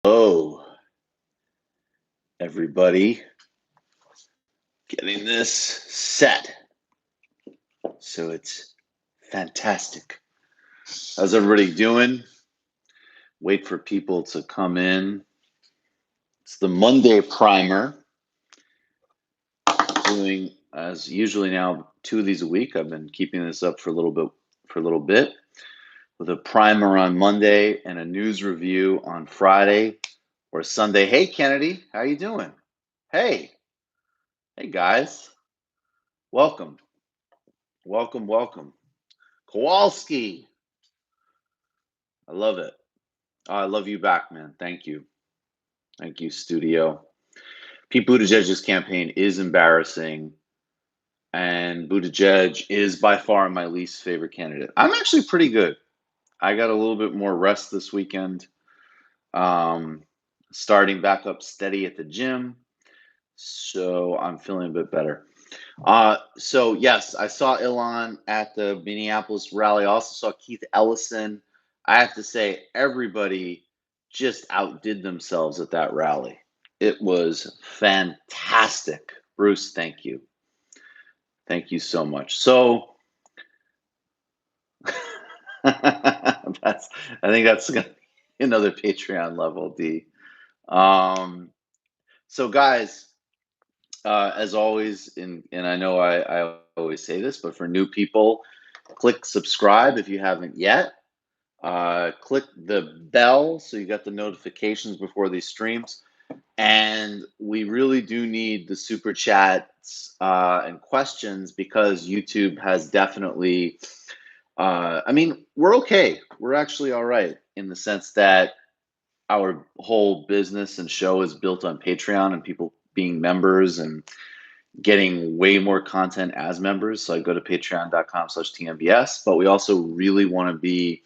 Hello, everybody. Getting this set so it's fantastic. How's everybody doing? Wait for people to come in. It's the Monday primer. Doing as usually now 2 of these a week. I've been keeping this up for a little bit with a primer on Monday and a news review on Friday or Sunday. Hey Kennedy, how you doing? Hey guys, welcome. Kowalski, I love it. Oh, I love you back, man. Thank you, studio. Pete Buttigieg's campaign is embarrassing, and Buttigieg is by far my least favorite candidate. I'm actually pretty good. I got a little bit more rest this weekend. Starting back up steady at the gym, so I'm feeling a bit better. So yes, I saw Elon at the Minneapolis rally. I also saw Keith Ellison. I have to say, everybody just outdid themselves at that rally. It was fantastic. Bruce, thank you. Thank you so much. So I think that's gonna be another Patreon level D. So guys, as always, and I know I always say this, but for new people, click subscribe if you haven't yet. Click the bell so you got the notifications before these streams. And we really do need the super chats and questions, because YouTube has definitely, we're okay. We're actually all right in the sense that our whole business and show is built on Patreon and people being members and getting way more content as members. So I go to patreon.com/TMBS, but we also really want to be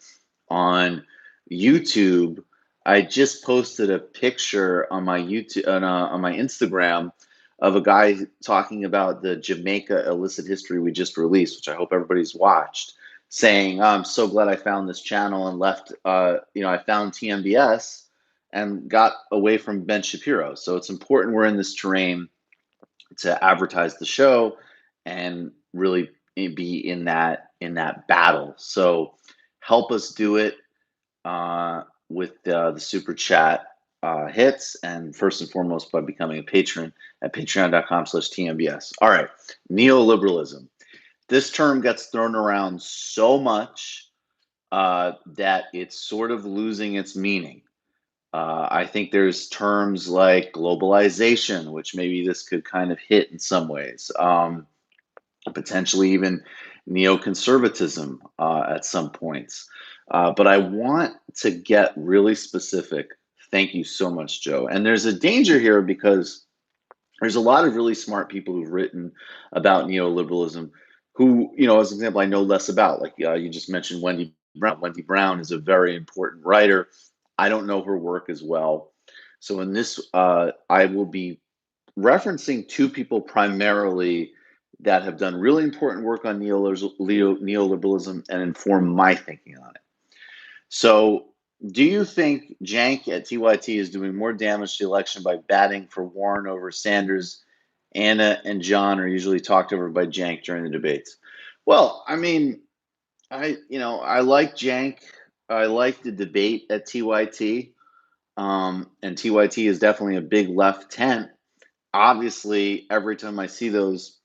on YouTube. I just posted a picture on my YouTube on my Instagram of a guy talking about the Jamaica illicit history we just released, which I hope everybody's watched, saying, I'm so glad I found this channel and left, I found TMBS and got away from Ben Shapiro. So it's important we're in this terrain to advertise the show and really be in that battle. So help us do it with the super chat hits, and first and foremost by becoming a patron at patreon.com/TMBS. All right, neoliberalism. This term gets thrown around so much that it's sort of losing its meaning. I think there's terms like globalization, which maybe this could kind of hit in some ways. Potentially even neoconservatism at some points. But I want to get really specific. Thank you so much, Joe. And there's a danger here because there's a lot of really smart people who've written about neoliberalism who, as an example, I know less about. Like you just mentioned Wendy Brown. Wendy Brown is a very important writer. I don't know her work as well. So in this, I will be referencing two people primarily that have done really important work on neoliberalism and inform my thinking on it. So, do you think Jank at TYT is doing more damage to the election by batting for Warren over Sanders? Anna and John are usually talked over by Jank during the debates. Well, I like Jank. I like the debate at TYT. And TYT is definitely a big left tent. Obviously, every time I see those,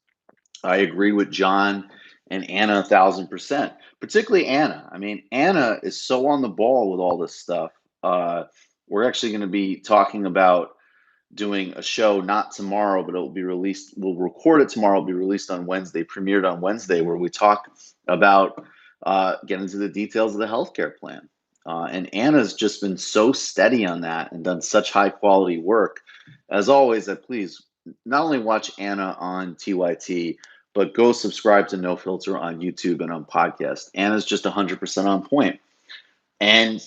I agree with John and Anna 1,000%. Particularly Anna. Anna is so on the ball with all this stuff. We're actually going to be talking about doing a show, not tomorrow, but it will be released. We'll record it tomorrow. It'll be released on Wednesday, premiered on Wednesday, where we talk about get into the details of the healthcare plan. And Anna's just been so steady on that and done such high quality work. As always, please not only watch Anna on TYT, but go subscribe to No Filter on YouTube and on podcast. Anna's just 100% on point. And,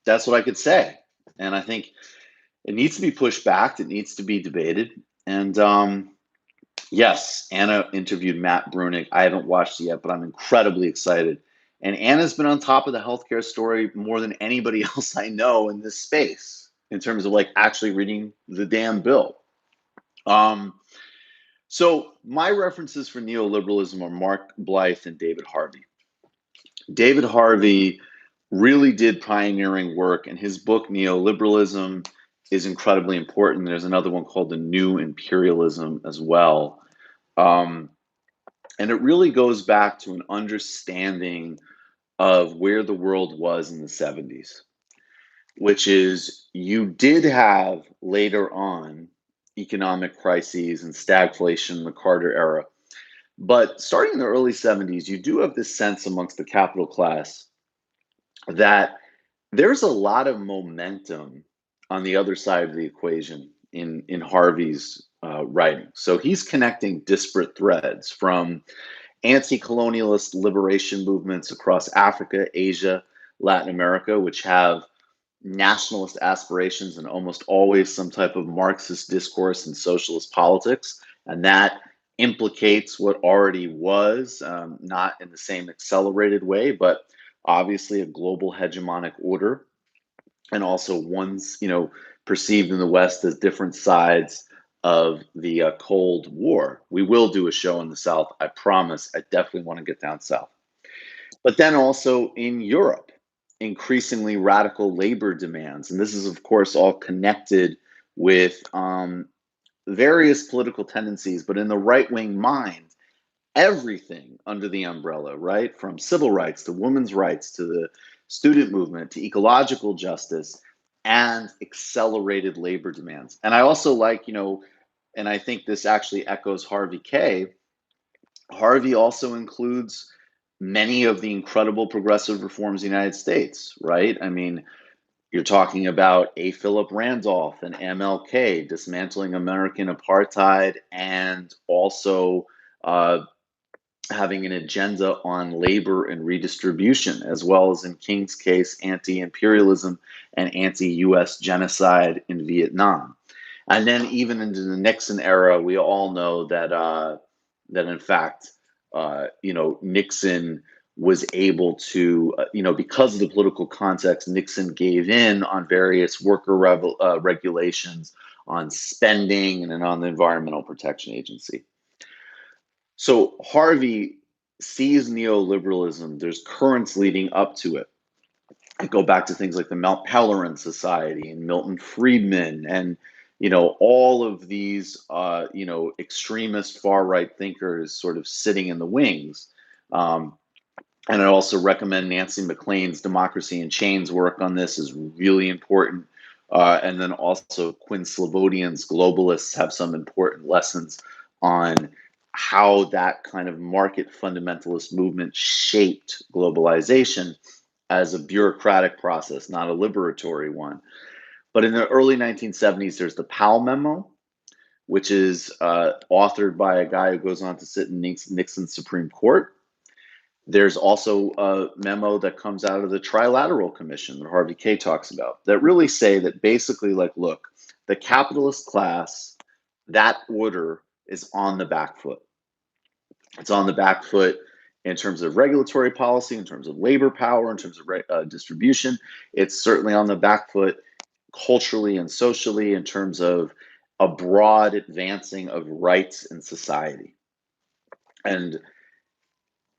that's what I could say. And I think it needs to be pushed back. It needs to be debated. And yes, Anna interviewed Matt Brunig. I haven't watched it yet, but I'm incredibly excited. And Anna's been on top of the healthcare story more than anybody else I know in this space. in terms of like actually reading the damn bill. Um, so my references for neoliberalism are Mark Blyth and David Harvey. David Harvey really did pioneering work, and his book Neoliberalism is incredibly important. There's another one called The New Imperialism as well. Um, and it really goes back to an understanding of where the world was in the 70s, which is you did have later on economic crises and stagflation in the Carter era. But starting in the early 70s, you do have this sense amongst the capital class that there's a lot of momentum on the other side of the equation in Harvey's writing. So he's connecting disparate threads from anti-colonialist liberation movements across Africa, Asia, Latin America, which have nationalist aspirations and almost always some type of Marxist discourse and socialist politics. And that implicates what already was, not in the same accelerated way, but obviously a global hegemonic order, and also one's, perceived in the West as different sides of the Cold War. We will do a show in the South, I promise. I definitely want to get down south. But then also in Europe, increasingly radical labor demands. And this is, of course, all connected with various political tendencies, but in the right wing mind, everything under the umbrella, right? From civil rights to women's rights to the student movement to ecological justice and accelerated labor demands. And I also like, and I think this actually echoes Harvey K. Harvey also includes many of the incredible progressive reforms in the United States, right? I mean, you're talking about A. Philip Randolph and MLK dismantling American apartheid and also having an agenda on labor and redistribution, as well as in King's case, anti-imperialism and anti-US genocide in Vietnam. And then even into the Nixon era, we all know that in fact, Nixon was able to, because of the political context, Nixon gave in on various worker regulations, on spending, and on the Environmental Protection Agency. So Harvey sees neoliberalism, there's currents leading up to it. I go back to things like the Mount Pelerin Society and Milton Friedman and all of these extremist far right thinkers sort of sitting in the wings. And I also recommend Nancy McLean's Democracy in Chains work on this is really important. And then also Quinn Slobodian's Globalists have some important lessons on how that kind of market fundamentalist movement shaped globalization as a bureaucratic process, not a liberatory one. But in the early 1970s, there's the Powell Memo, which is authored by a guy who goes on to sit in Nixon's Supreme Court. There's also a memo that comes out of the Trilateral Commission that Harvey K talks about that really say that basically, like, look, the capitalist class, that order is on the back foot. It's on the back foot in terms of regulatory policy, in terms of labor power, in terms of distribution. It's certainly on the back foot culturally and socially in terms of a broad advancing of rights in society. And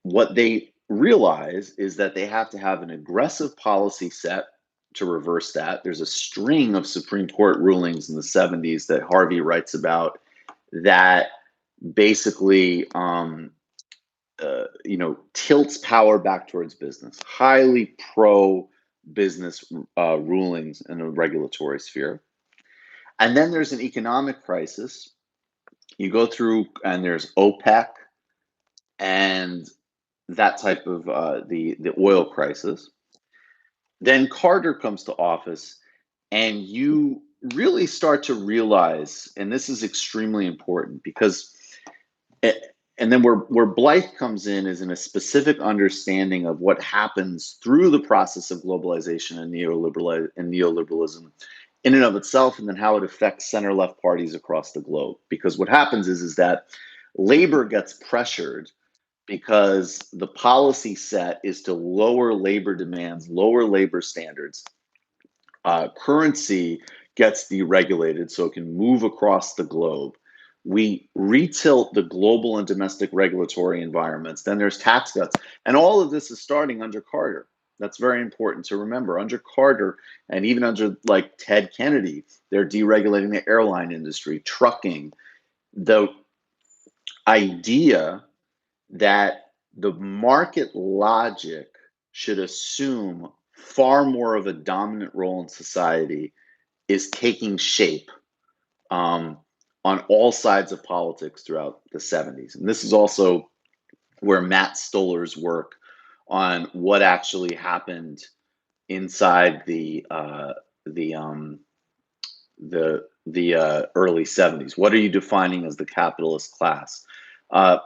what they realize is that they have to have an aggressive policy set to reverse that. There's a string of Supreme Court rulings in the 70s that Harvey writes about that basically tilts power back towards business, highly pro-business rulings in the regulatory sphere. And then there's an economic crisis. You go through, and there's OPEC and that type of the oil crisis. Then Carter comes to office, and you really start to realize, and this is extremely important because and then where Blyth comes in is in a specific understanding of what happens through the process of globalization and neoliberalism in and of itself, and then how it affects center-left parties across the globe. Because what happens is that labor gets pressured because the policy set is to lower labor demands, lower labor standards. Currency gets deregulated so it can move across the globe. We retilt the global and domestic regulatory environments. Then there's tax cuts. And all of this is starting under Carter. That's very important to remember. Under Carter and even under like Ted Kennedy, they're deregulating the airline industry, trucking. The idea that the market logic should assume far more of a dominant role in society is taking shape um, on all sides of politics throughout the 70s. And this is also where Matt Stoller's work on what actually happened inside the early 70s. What are you defining as the capitalist class?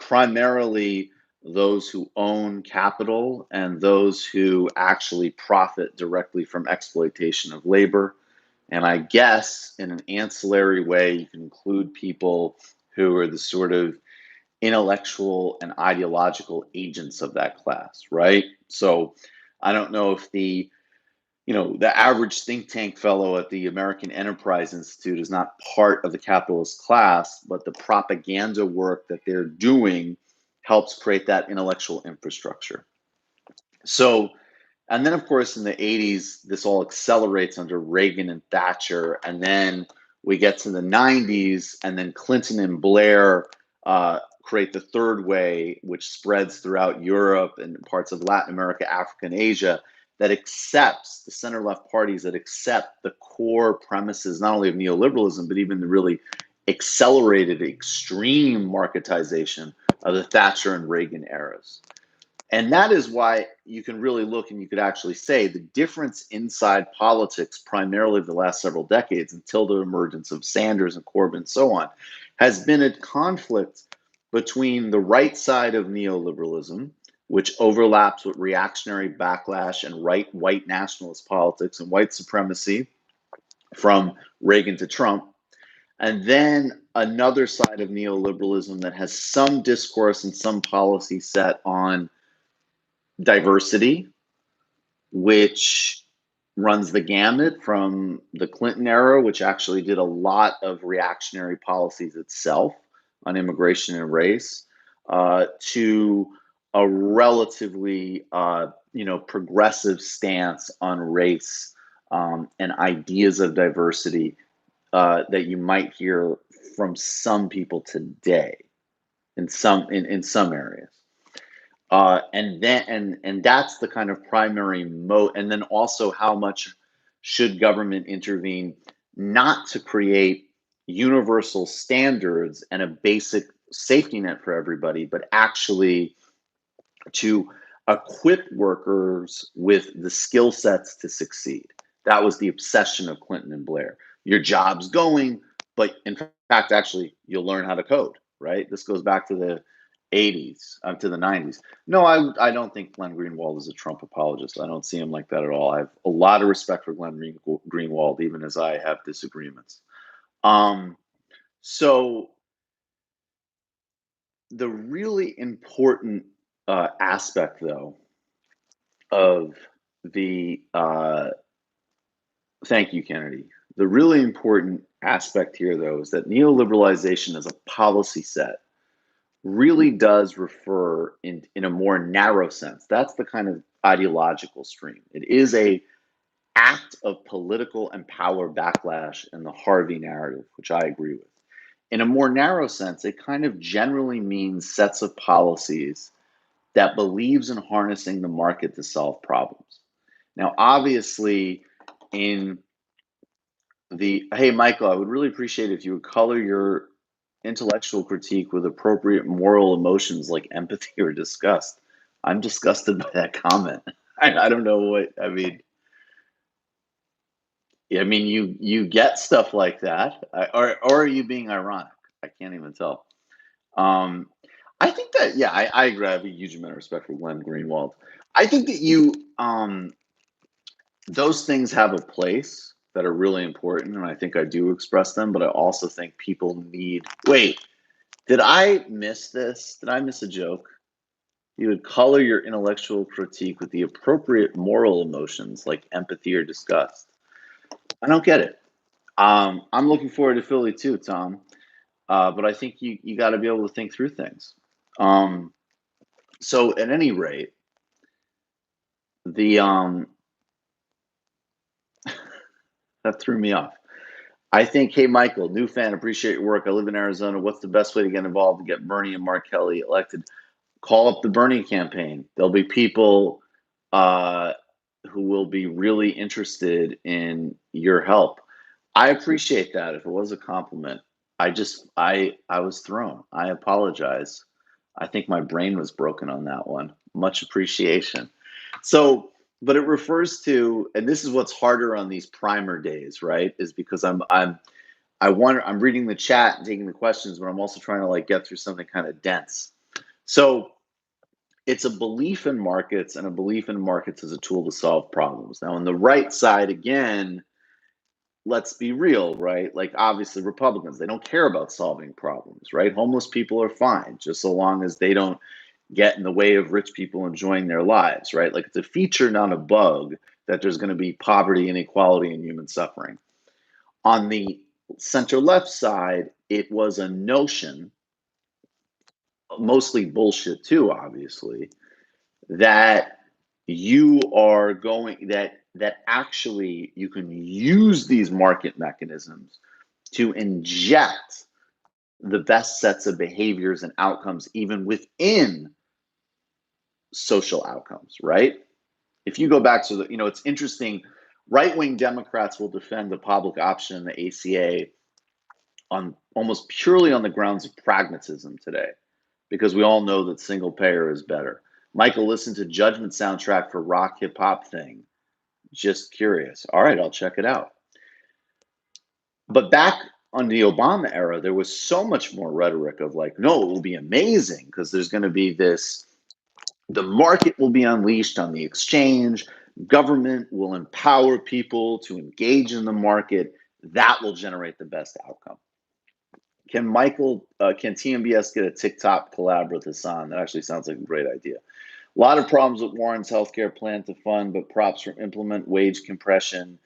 Primarily those who own capital and those who actually profit directly from exploitation of labor. And I guess in an ancillary way, you can include people who are the sort of intellectual and ideological agents of that class, right? So I don't know if the average think tank fellow at the American Enterprise Institute is not part of the capitalist class, but the propaganda work that they're doing helps create that intellectual infrastructure. So, and then of course in the 80s, this all accelerates under Reagan and Thatcher. And then we get to the 90s, and then Clinton and Blair create the third way, which spreads throughout Europe and parts of Latin America, Africa, and Asia, that accepts the center left parties that accept the core premises, not only of neoliberalism, but even the really accelerated extreme marketization of the Thatcher and Reagan eras. And that is why you can really look and you could actually say the difference inside politics, primarily the last several decades until the emergence of Sanders and Corbyn and so on, has been a conflict between the right side of neoliberalism, which overlaps with reactionary backlash and white nationalist politics and white supremacy from Reagan to Trump, and then another side of neoliberalism that has some discourse and some policy set on diversity, which runs the gamut from the Clinton era, which actually did a lot of reactionary policies itself on immigration and race, to a relatively progressive stance on race and ideas of diversity that you might hear from some people today in some areas. And that's the kind of primary moat. And then also, how much should government intervene, not to create universal standards and a basic safety net for everybody, but actually to equip workers with the skill sets to succeed. That was the obsession of Clinton and Blair. Your job's going, but in fact, actually, you'll learn how to code, right? This goes back to the 80s, to the 90s. No, I don't think Glenn Greenwald is a Trump apologist. I don't see him like that at all. I have a lot of respect for Glenn Greenwald, even as I have disagreements. So the really important aspect, though, of the thank you, Kennedy. The really important aspect here, though, is that neoliberalization as a policy set really does refer in a more narrow sense. That's the kind of ideological stream. It is a act of political and power backlash in the Harvey narrative, which I agree with. In a more narrow sense, it kind of generally means sets of policies that believes in harnessing the market to solve problems. Now, obviously, hey, Michael, I would really appreciate if you would color your intellectual critique with appropriate moral emotions like empathy or disgust. I'm disgusted by that comment. I don't know what I mean. I mean, you get stuff like that, or are you being ironic? I can't even tell. Um, I think that I agree. I have a huge amount of respect for Glenn Greenwald. I think that those things have a place that are really important, and I think I do express them. But I also think people need. Wait, did I miss this? Did I miss a joke? You would color your intellectual critique with the appropriate moral emotions like empathy or disgust. I don't get it. I'm looking forward to Philly too, Tom. But I think you got to be able to think through things. Um, so at any rate, the that threw me off. I think, hey Michael, new fan, appreciate your work. I live in Arizona. What's the best way to get involved and get Bernie and Mark Kelly elected? Call up the Bernie campaign. There'll be people uh, who will be really interested in your help. I appreciate that. If it was a compliment, I was thrown. I apologize. I think my brain was broken on that one. Much appreciation. So, but it refers to, and this is what's harder on these primer days, right? Is because I'm reading the chat and taking the questions, but I'm also trying to like get through something kind of dense. So it's a belief in markets and a belief in markets as a tool to solve problems. Now, on the right side, again, let's be real, right? Like, obviously, Republicans, they don't care about solving problems, right? Homeless people are fine, just so long as they don't get in the way of rich people enjoying their lives, right? Like, it's a feature, not a bug, that there's going to be poverty, inequality, and human suffering. On the center left side, it was a notion, mostly bullshit too, obviously, that you are going that actually you can use these market mechanisms to inject the best sets of behaviors and outcomes even within social outcomes, right? If you go back to the, it's interesting, right-wing Democrats will defend the public option in the ACA on almost purely on the grounds of pragmatism today, because we all know that single payer is better. Michael, listen to Judgment soundtrack for rock hip hop thing. Just curious. All right, I'll check it out. But back on the Obama era, there was so much more rhetoric of like, no, it will be amazing because there's going to be this, the market will be unleashed on the exchange, government will empower people to engage in the market. That will generate the best outcome. Can TMBS get a TikTok collab with Hassan? That actually sounds like a great idea. A lot of problems with Warren's healthcare plan to fund, but props for implement wage compression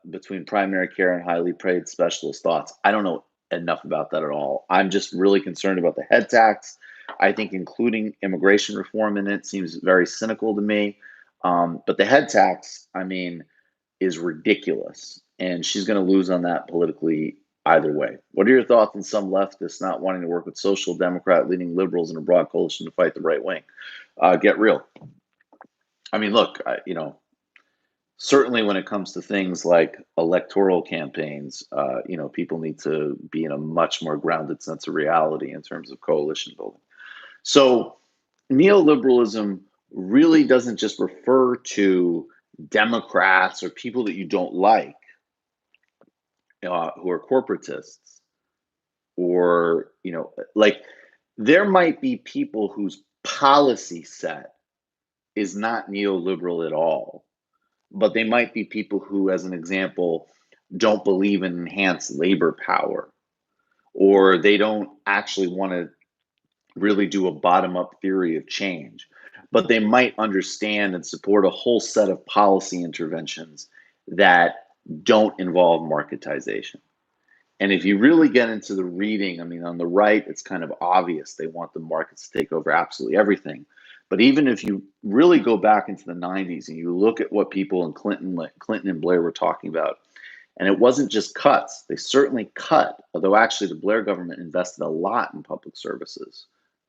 between primary care and highly paid specialist. Thoughts? I don't know enough about that at all. I'm just really concerned about the head tax. I think including immigration reform in it seems very cynical to me. But the head tax, I mean, is ridiculous. And she's going to lose on that politically either way. What are your thoughts on some leftists not wanting to work with social democrat leading liberals in a broad coalition to fight the right wing? Get real. I mean, look, certainly when it comes to things like electoral campaigns, people need to be in a much more grounded sense of reality in terms of coalition building. So neoliberalism really doesn't just refer to Democrats or people that you don't like, who are corporatists, or, like there might be people whose policy set is not neoliberal at all, but they might be people who, as an example, don't believe in enhanced labor power, or they don't actually want to really do a bottom up theory of change, but they might understand and support a whole set of policy interventions that don't involve marketization. And if you really get into the reading, I mean, on the right, it's kind of obvious they want the markets to take over absolutely everything. But even if you really go back into the 90s and you look at what people in Clinton and Blair were talking about, and it wasn't just cuts, they certainly cut, although actually the Blair government invested a lot in public services,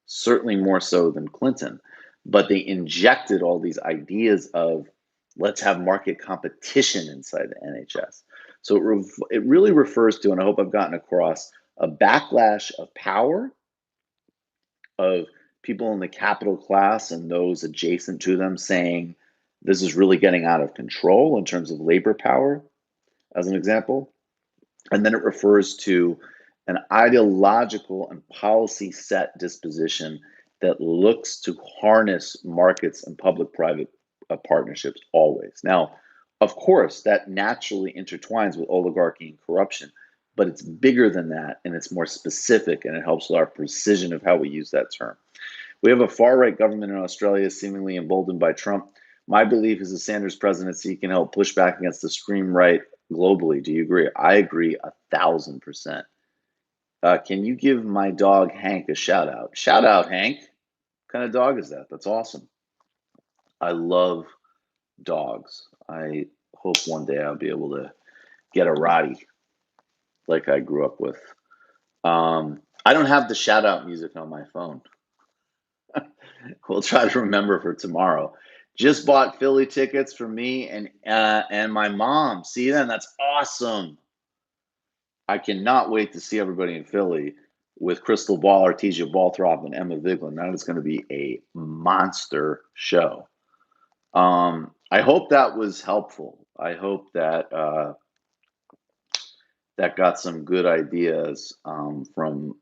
certainly more so than Clinton. But they injected all these ideas of let's have market competition inside the NHS. So it really refers to, and I hope I've gotten across, a backlash of power, of people in the capital class and those adjacent to them saying this is really getting out of control in terms of labor power, as an example. And then it refers to an ideological and policy set disposition that looks to harness markets and public-private partnerships always. Now, of course, that naturally intertwines with oligarchy and corruption, but it's bigger than that, and it's more specific, and it helps with our precision of how we use that term. We have a far-right government in Australia seemingly emboldened by Trump. My belief is the Sanders presidency can help push back against the extreme right globally. Do you agree? I agree 1,000%. Can you give my dog Hank a shout out? Shout out, Hank. What kind of dog is that? That's awesome. I love dogs. I hope one day I'll be able to get a Rottie like I grew up with. I don't have the shout out music on my phone. We'll try to remember for tomorrow. Just bought Philly tickets for me and my mom. See them? That's awesome. I cannot wait to see everybody in Philly with Crystal Ball, Artesia Balthrop, and Emma Vigeland. That is going to be a monster show. I hope that was helpful. I hope that that got some good ideas from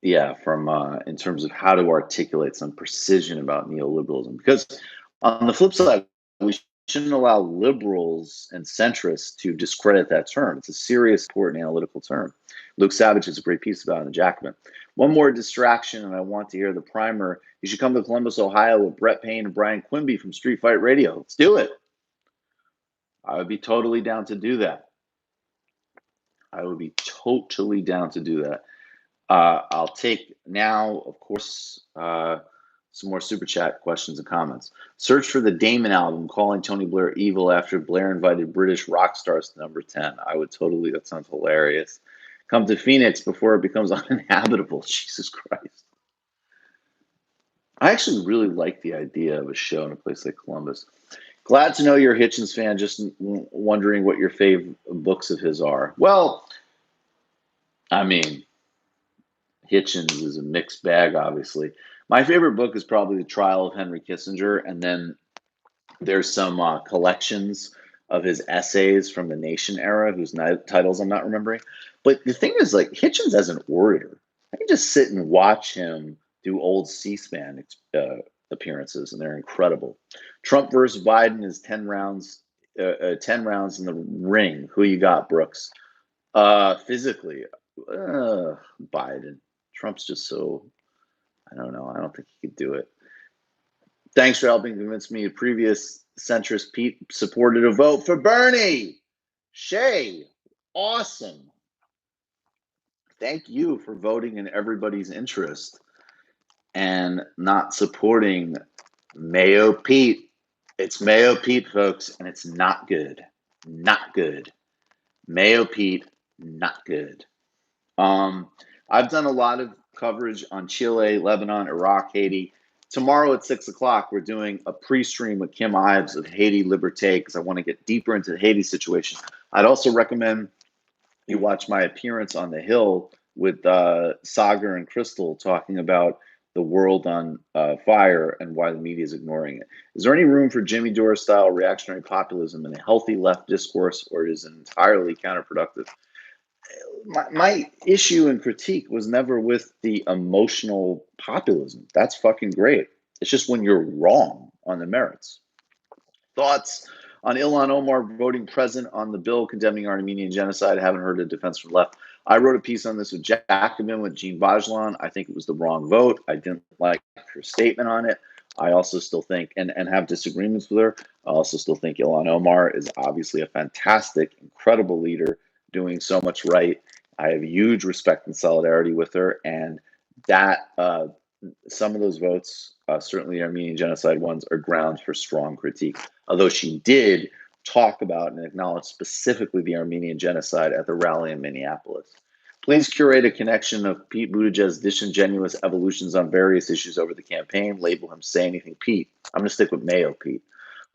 in terms of how to articulate some precision about neoliberalism. Because on the flip side, we shouldn't allow liberals and centrists to discredit that term. It's a serious, important analytical term. Luke Savage has a great piece about it in The Jacobin. One more distraction, and I want to hear the primer. You should come to Columbus, Ohio with Brett Payne and Brian Quimby from Street Fight Radio. Let's do it. I would be totally down to do that. I would be totally down to do that. I'll take now, of course, some more super chat questions and comments. Search for the Damon album, calling Tony Blair evil after Blair invited British rock stars to number 10. I would totally, that sounds hilarious. Come to Phoenix before it becomes uninhabitable. Jesus Christ. I actually really like the idea of a show in a place like Columbus. Glad to know you're a Hitchens fan, just wondering what your favorite books of his are. Well, I mean, Hitchens is a mixed bag, obviously. My favorite book is probably The Trial of Henry Kissinger, and then there's some collections of his essays from the Nation era, whose titles I'm not remembering. But the thing is, like, Hitchens as an orator, I can just sit and watch him do old C-SPAN appearances, and they're incredible. Trump versus Biden is 10 rounds, 10 rounds in the ring. Who you got, Brooks? Physically, Biden. Trump's just so, I don't know. I don't think he could do it. Thanks for helping convince me. A previous centrist Pete supported a vote for Bernie. Shay, awesome. Thank you for voting in everybody's interest and not supporting Mayo Pete. It's Mayo Pete, folks, and it's not good. Not good. Mayo Pete, not good. I've done a lot of coverage on Chile, Lebanon, Iraq, Haiti. Tomorrow at 6 o'clock, we're doing a pre-stream with Kim Ives of Haiti Liberté because I want to get deeper into the Haiti situation. I'd also recommend you watch my appearance on the Hill with Sagar and Crystal talking about the world on fire and why the media is ignoring it. Is there any room for Jimmy Dore-style reactionary populism in a healthy left discourse, or is it entirely counterproductive? My issue and critique was never with the emotional populism. That's fucking great. It's just when you're wrong on the merits. Thoughts on Ilhan Omar voting present on the bill condemning Armenian genocide? I haven't heard a defense from the left. I wrote a piece on this with Jacobin, with Jean Bajlan. I think it was the wrong vote. I didn't like her statement on it. I also still think, and have disagreements with her, I also still think Ilhan Omar is obviously a fantastic, incredible leader doing so much right. I have huge respect and solidarity with her, and that some of those votes, certainly the Armenian genocide ones, are grounds for strong critique. Although she did talk about and acknowledge specifically the Armenian genocide at the rally in Minneapolis. Please curate a connection of Pete Buttigieg's disingenuous evolutions on various issues over the campaign. Label him Say Anything Pete. I'm going to stick with Mayo Pete.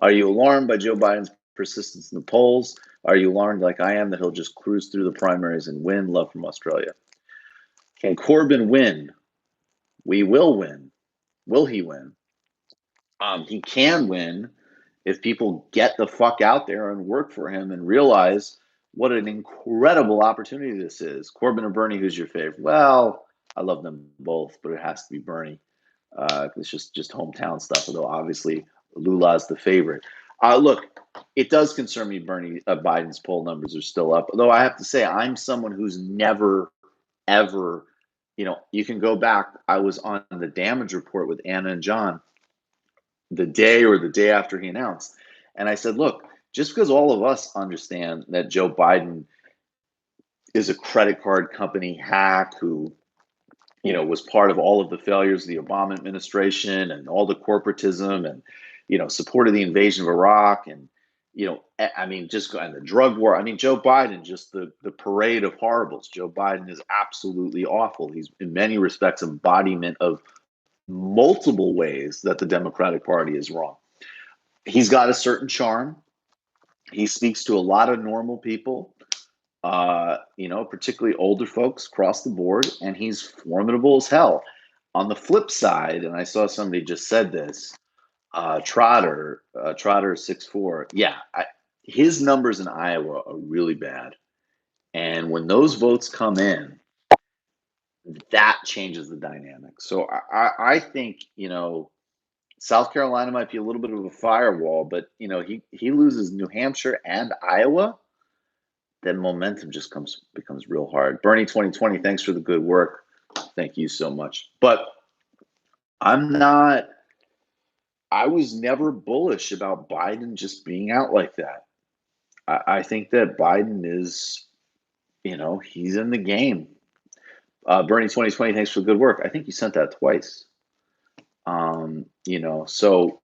Are you alarmed by Joe Biden's persistence in the polls? Are you alarmed like I am that he'll just cruise through the primaries and win? Love from Australia. Can Corbyn win? We will win. Will he win? He can win if people get the fuck out there and work for him and realize what an incredible opportunity this is. Corbyn or Bernie, who's your favorite? Well, I love them both, but it has to be Bernie. It's just hometown stuff, although obviously Lula's the favorite. Look, it does concern me Biden's poll numbers are still up, although I have to say I'm someone who's never, ever, you can go back. I was on the damage report with Anna and John the day after he announced. And I said, look, just because all of us understand that Joe Biden is a credit card company hack who, was part of all of the failures of the Obama administration and all the corporatism and, supported the invasion of Iraq and, I mean, just and the drug war. I mean, Joe Biden, just the parade of horribles. Joe Biden is absolutely awful. He's in many respects embodiment of multiple ways that the Democratic Party is wrong. He's got a certain charm. He speaks to a lot of normal people, particularly older folks across the board, and he's formidable as hell. On the flip side, and I saw somebody just said this, Trotter 6'4", yeah, his numbers in Iowa are really bad, and when those votes come in, that changes the dynamic. So I think South Carolina might be a little bit of a firewall, but he loses New Hampshire and Iowa, then momentum just becomes real hard. Bernie 2020, thanks for the good work. Thank you so much. But I was never bullish about Biden just being out like that. I think that Biden is, he's in the game. Bernie 2020, thanks for the good work. I think you sent that twice. So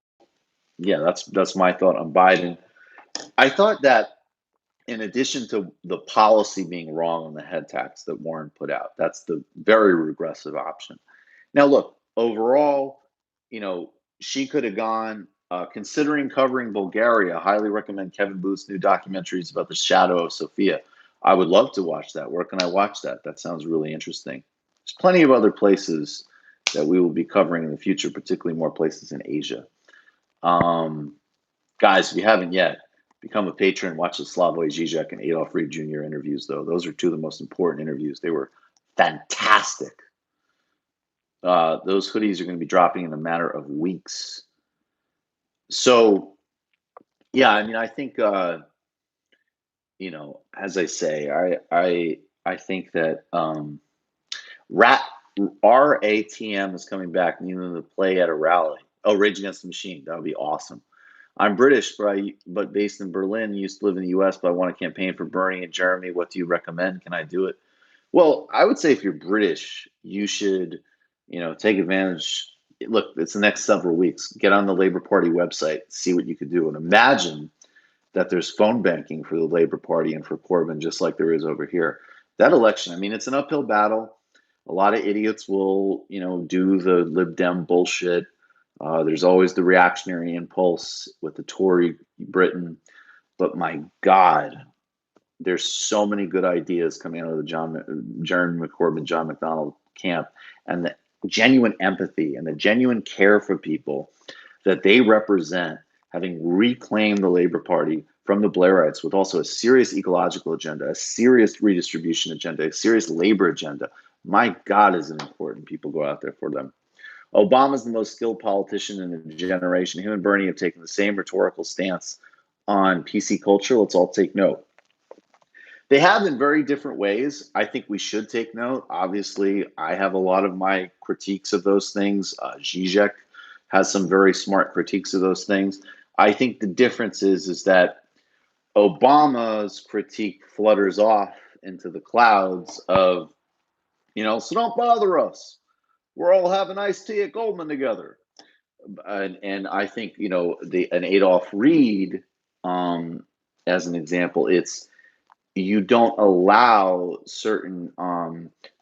yeah, that's my thought on Biden. I thought that in addition to the policy being wrong on the head tax that Warren put out, that's the very regressive option. Now, look, overall, she could have gone, considering covering Bulgaria, I highly recommend Kevin Booth's new documentaries about the shadow of Sophia. I would love to watch that. Where can I watch that? That sounds really interesting. There's plenty of other places that we will be covering in the future, particularly more places in Asia. Guys, if you haven't yet, become a patron, watch the Slavoj Žižek and Adolf Reed Jr. interviews, though. Those are two of the most important interviews. They were fantastic. Those hoodies are going to be dropping in a matter of weeks. So, yeah, I mean, I think, as I say, I think that RATM is coming back, meaning to play at a rally. Oh, Rage Against the Machine. That would be awesome. I'm British, but based in Berlin. Used to live in the U.S., but I want to campaign for Bernie in Germany. What do you recommend? Can I do it? Well, I would say if you're British, you should, take advantage. Look, it's the next several weeks. Get on the Labour Party website, see what you could do, and imagine that there's phone banking for the Labour Party and for Corbyn, just like there is over here. That election, I mean, it's an uphill battle. A lot of idiots will, do the Lib Dem bullshit. There's always the reactionary impulse with the Tory Britain. But my God, there's so many good ideas coming out of the Jeremy Corbyn, John McDonnell camp, and the genuine empathy and the genuine care for people that they represent, having reclaimed the Labour Party from the Blairites with also a serious ecological agenda, a serious redistribution agenda, a serious labor agenda. My God, is it important people go out there for them. Obama's the most skilled politician in a generation. Him and Bernie have taken the same rhetorical stance on PC culture. Let's all take note. They have in very different ways. I think we should take note. Obviously, I have a lot of my critiques of those things. Zizek has some very smart critiques of those things. I think the difference is that Obama's critique flutters off into the clouds of, so don't bother us. We're all having iced tea at Goldman together. And I think, an Adolf Reed, as an example, it's, you don't allow certain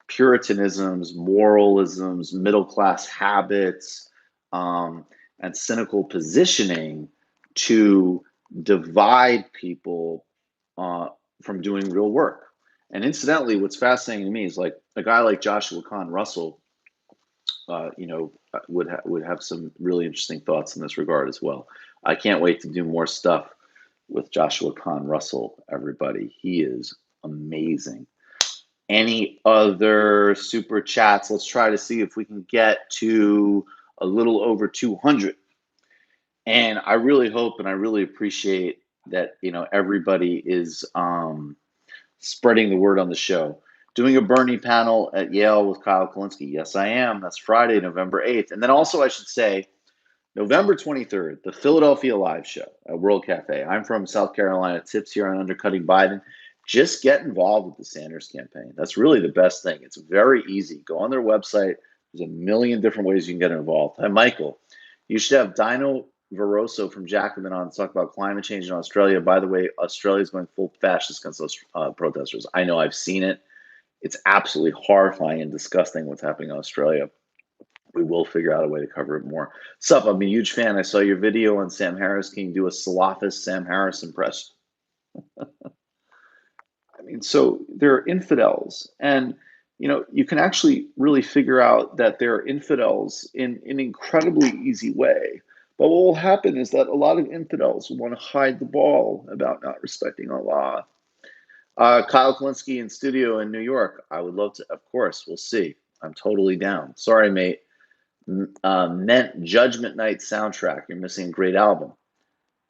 puritanisms, moralisms, middle-class habits, and cynical positioning to divide people from doing real work. And incidentally, what's fascinating to me is like a guy like Joshua Kahn Russell, would have some really interesting thoughts in this regard as well. I can't wait to do more stuff with Joshua Kahn Russell, everybody. He is amazing. Any other super chats? Let's try to see if we can get to a little over 200. And I really hope and I really appreciate that, everybody is spreading the word on the show. Doing a Bernie panel at Yale with Kyle Kulinski. Yes, I am. That's Friday, November 8th. And then also I should say, November 23rd, the Philadelphia Live Show at World Cafe. I'm from South Carolina. Tips here on undercutting Biden. Just get involved with the Sanders campaign. That's really the best thing. It's very easy. Go on their website. There's a million different ways you can get involved. Hi, Michael. You should have Dino Veroso from Jacobin on to talk about climate change in Australia. By the way, Australia is going full fascist against those protesters. I know, I've seen it. It's absolutely horrifying and disgusting what's happening in Australia. We will figure out a way to cover it more. Sup, I'm a huge fan. I saw your video on Sam Harris. Can you do a Salafist Sam Harris impression? I mean, so there are infidels, and you can actually really figure out that there are infidels in an incredibly easy way. But what will happen is that a lot of infidels will want to hide the ball about not respecting Allah. Kyle Klinsky in studio in New York. I would love to, of course, we'll see. I'm totally down. Sorry, mate. Meant Judgment Night soundtrack. You're missing a great album.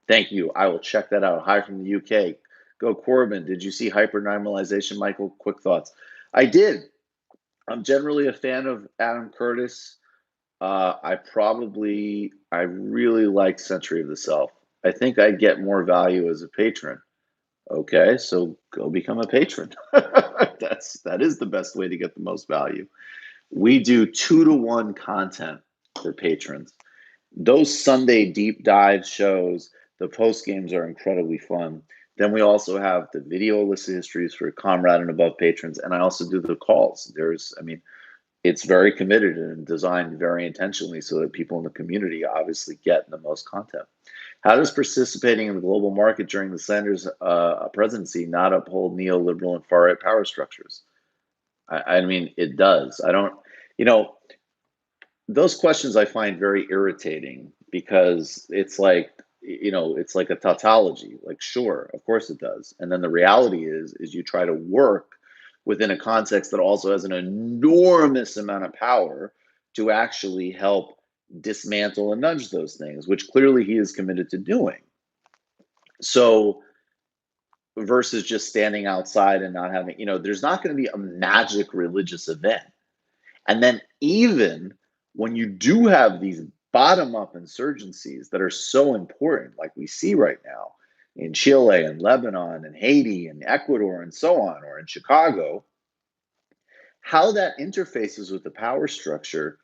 Thank you. I will check that out. Hi from the UK. Go Corbin. Did you see Hypernormalization, Michael? Quick thoughts. I did. I'm generally a fan of Adam Curtis. I really like Century of the Self. I think I get more value as a patron. Okay, so go become a patron. That is the best way to get the most value. We do 2-to-1 content for patrons. Those Sunday deep dive shows, the post games are incredibly fun. Then we also have the video illicit histories for Comrade and above patrons, and I also do the calls. It's very committed and designed very intentionally so that people in the community obviously get the most content. How does participating in the global market during the Sanders presidency not uphold neoliberal and far-right power structures? I mean, it does. I don't, those questions I find very irritating because it's like, it's like a tautology. Like, sure, of course it does. And then the reality is you try to work within a context that also has an enormous amount of power to actually help dismantle and nudge those things, which clearly he is committed to doing. So versus just standing outside and not having, there's not going to be a magic religious event. And then even when you do have these bottom-up insurgencies that are so important, like we see right now in Chile and Lebanon and Haiti and Ecuador and so on, or in Chicago, how that interfaces with the power structure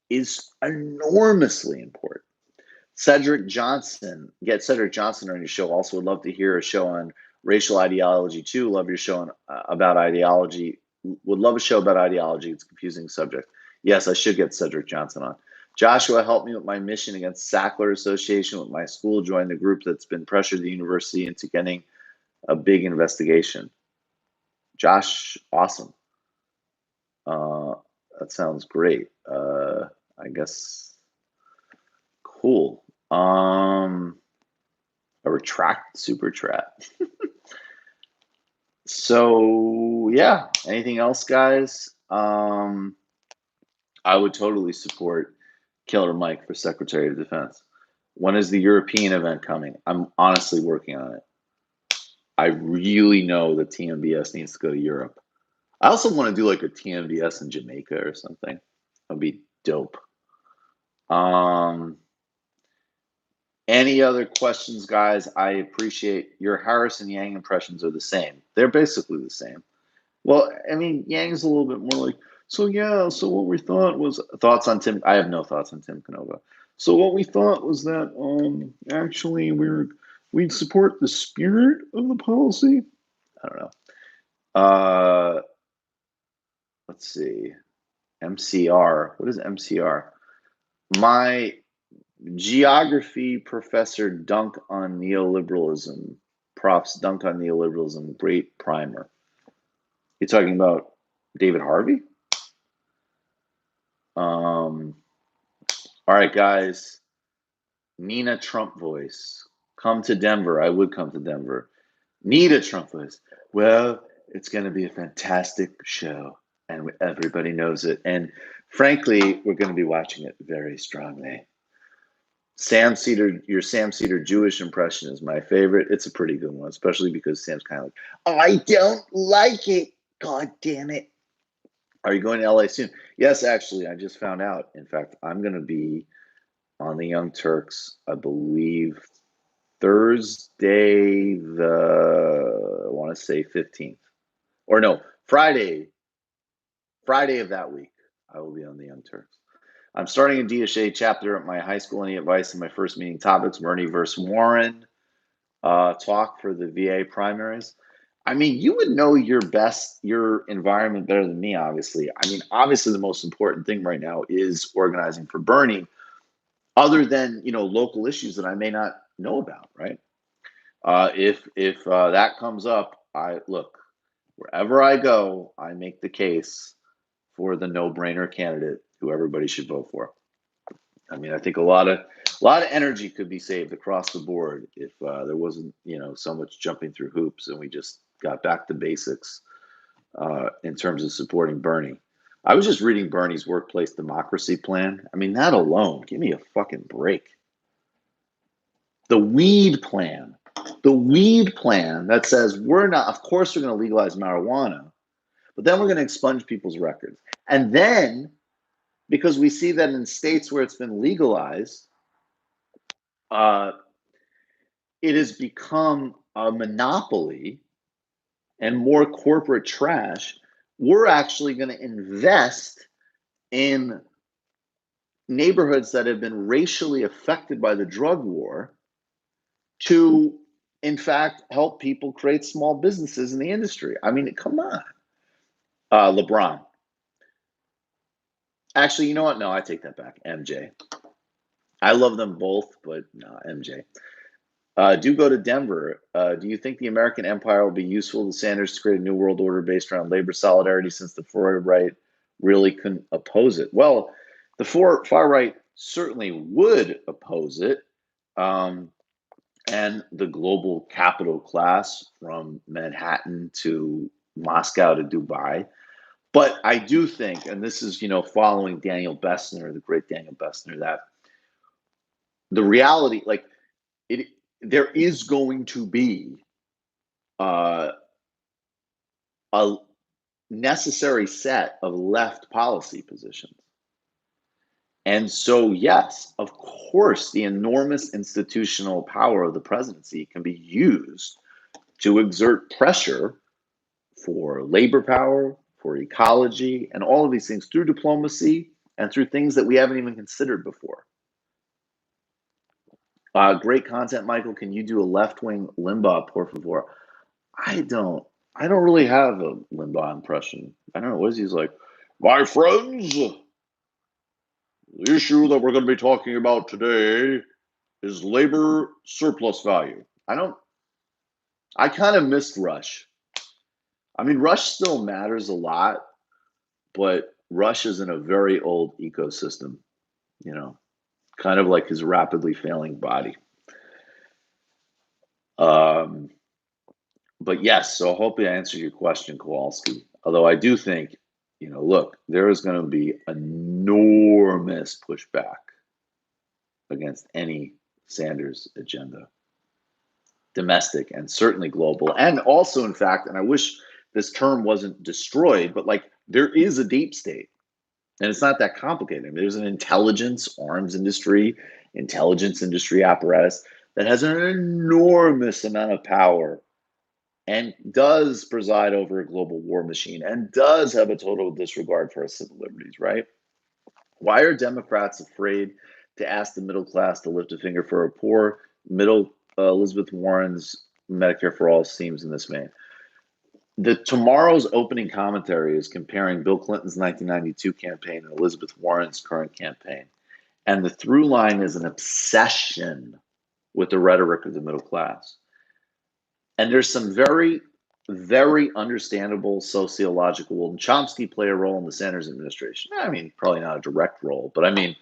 is enormously important. Cedric Johnson, get Cedric Johnson on your show. Also would love to hear a show on racial ideology too. Love your show on, about ideology. Would love a show about ideology. It's a confusing subject. Yes, I should get Cedric Johnson on. Joshua helped me with my mission against Sackler Association with my school. Joined the group that's been pressured the university into getting a big investigation. Josh, awesome. That sounds great. I guess cool. A retract super trap. So yeah, anything else, guys? I would totally support Killer Mike for Secretary of Defense. When is the European event coming? I'm honestly working on it. I really know that TMBS needs to go to Europe. I also want to do like a TMBS in Jamaica or something. That'd be dope. Any other questions, guys? I appreciate your Harris and Yang impressions are the same. They're basically the same. Well, I mean, Yang's a little bit more like, so yeah, so what we thought was thoughts on Tim. I have no thoughts on Tim Canova. So what we thought was that actually we'd support the spirit of the policy. I don't know. Let's see. MCR. What is MCR? My geography professor dunk on neoliberalism. Profs dunk on neoliberalism. Great primer. You talking about David Harvey? All right, guys. Nina Trump voice. Come to Denver. I would come to Denver. Need a Trump voice. Well, it's going to be a fantastic show, and everybody knows it. And frankly, we're going to be watching it very strongly. Sam Cedar, your Sam Cedar Jewish impression is my favorite. It's a pretty good one, especially because Sam's kind of like, I don't like it. God damn it. Are you going to LA soon? Yes, actually, I just found out. In fact, I'm going to be on the Young Turks, I believe Thursday, I want to say 15th. Or no, Friday of that week, I will be on the Young Turks. I'm starting a DSA chapter at my high school. Any advice in my first meeting topics? Bernie versus Warren talk for the VA primaries. I mean, you would know your environment better than me, obviously. I mean, obviously, the most important thing right now is organizing for Bernie, other than, local issues that I may not know about, right? If that comes up, wherever I go, I make the case for the no-brainer candidate who everybody should vote for. I mean, I think a lot of energy could be saved across the board if there wasn't, so much jumping through hoops and we just got back to basics in terms of supporting Bernie. I was just reading Bernie's workplace democracy plan. I mean, that alone, give me a fucking break. The weed plan that says of course we're going to legalize marijuana, but then we're going to expunge people's records. And then, because we see that in states where it's been legalized, it has become a monopoly and more corporate trash. We're actually going to invest in neighborhoods that have been racially affected by the drug war to, in fact, help people create small businesses in the industry. I mean, come on. LeBron. Actually, you know what? No, I take that back. MJ. I love them both, but no, MJ. Do go to Denver. Do you think the American empire will be useful to Sanders to create a new world order based around labor solidarity, since the far right really couldn't oppose it? Well, the far right certainly would oppose it. And the global capital class from Manhattan to Moscow to Dubai. But I do think, and this is, following Daniel Bessner, the great Daniel Bessner, that the reality, there is going to be a necessary set of left policy positions. And so, yes, of course, the enormous institutional power of the presidency can be used to exert pressure for labor power, for ecology, and all of these things through diplomacy and through things that we haven't even considered before. Great content, Michael. Can you do a left-wing Limbaugh, por favor? I don't really have a Limbaugh impression. I don't know. What is he's like? My friends, the issue that we're going to be talking about today is labor surplus value. I kind of missed Rush. I mean, Rush still matters a lot, but Rush is in a very old ecosystem, kind of like his rapidly failing body. But yes, so hopefully I answered your question, Kowalski. Although I do think, look, there is going to be enormous pushback against any Sanders agenda, domestic and certainly global. And also, in fact, and I wish this term wasn't destroyed, but there is a deep state. And it's not that complicated. I mean, there's an intelligence industry apparatus that has an enormous amount of power and does preside over a global war machine and does have a total disregard for our civil liberties, right? Why are Democrats afraid to ask the middle class to lift a finger for a poor? Elizabeth Warren's Medicare for All seems in this vein. Tomorrow's opening commentary is comparing Bill Clinton's 1992 campaign and Elizabeth Warren's current campaign. And the through line is an obsession with the rhetoric of the middle class. And there's some very, very understandable sociological. Will Chomsky play a role in the Sanders administration? I mean, probably not a direct role, but I mean,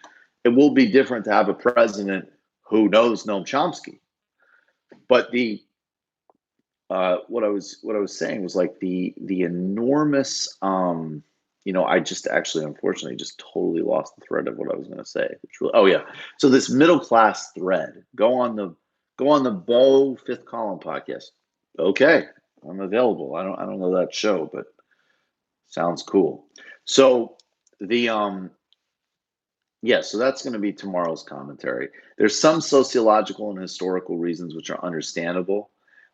it will be different to have a president who knows Noam Chomsky. But what I was saying was the enormous, I just actually, unfortunately, just totally lost the thread of what I was going to say. So this middle class thread, go on the Bo Fifth Column podcast. Okay, I'm available. I don't know that show, but sounds cool. So the Yeah, so that's going to be tomorrow's commentary. There's some sociological and historical reasons which are understandable,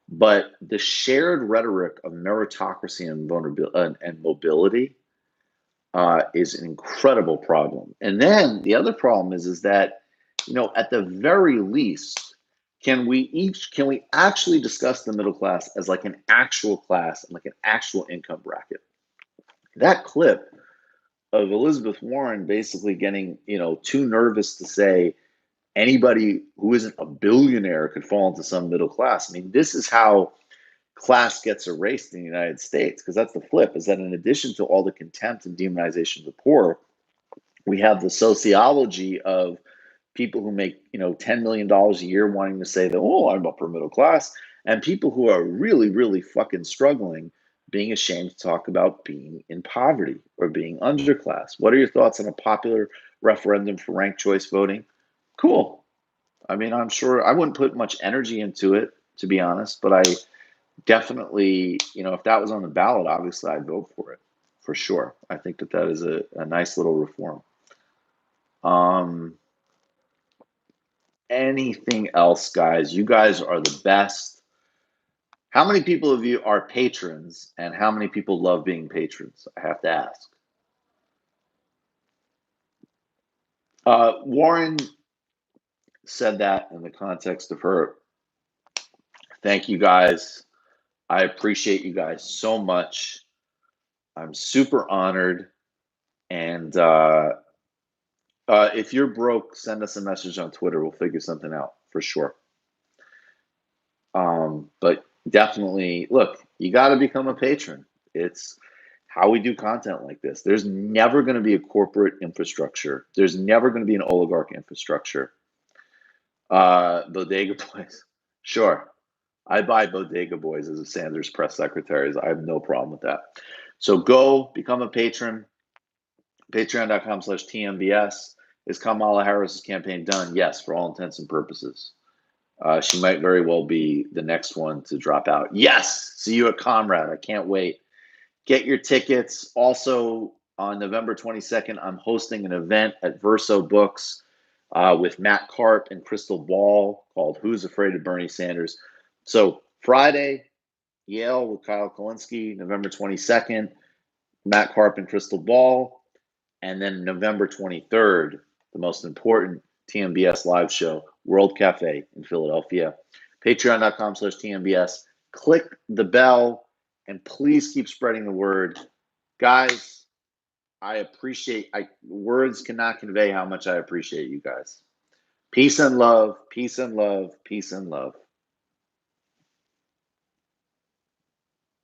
but the shared rhetoric of meritocracy and vulnerability and mobility is an incredible problem. And then the other problem is that, at the very least, can we actually discuss the middle class as like an actual class and like an actual income bracket? That clip of Elizabeth Warren basically getting, too nervous to say anybody who isn't a billionaire could fall into some middle class. I mean, this is how class gets erased in the United States, because that's the flip, is that in addition to all the contempt and demonization of the poor, we have the sociology of people who make, $10 million a year wanting to say that, oh, I'm upper middle class, and people who are really, really fucking struggling being ashamed to talk about being in poverty or being underclass. What are your thoughts on a popular referendum for ranked choice voting? Cool. I mean, I'm sure I wouldn't put much energy into it, to be honest, but I definitely, if that was on the ballot, obviously I'd vote for it for sure. I think that that is a nice little reform. Um, Anything else, guys? You guys are the best. How many people of you are patrons, and how many people love being patrons? I have to ask. Warren said that in the context of her. Thank you guys. I appreciate you guys so much. I'm super honored. And if you're broke, send us a message on Twitter. We'll figure something out for sure. But definitely, look, you got to become a patron. It's how we do content like this. There's never going to be a corporate infrastructure. There's never going to be an oligarch infrastructure. Bodega Boys. Sure. I buy Bodega Boys as a Sanders press secretary. I have no problem with that. So go become a patron. Patreon.com/TMBS. Is Kamala Harris's campaign done? Yes, for all intents and purposes. She might very well be the next one to drop out. Yes, see you at Comrade. I can't wait. Get your tickets. Also, on November 22nd, I'm hosting an event at Verso Books with Matt Karp and Crystal Ball called Who's Afraid of Bernie Sanders? So Friday, Yale with Kyle Kalinske, November 22nd, Matt Karp and Crystal Ball. And then November 23rd, the most important TMBS live show, World Cafe in Philadelphia. Patreon.com/TMBS. Click the bell and please keep spreading the word. Guys, words cannot convey how much I appreciate you guys. Peace and love, peace and love, peace and love.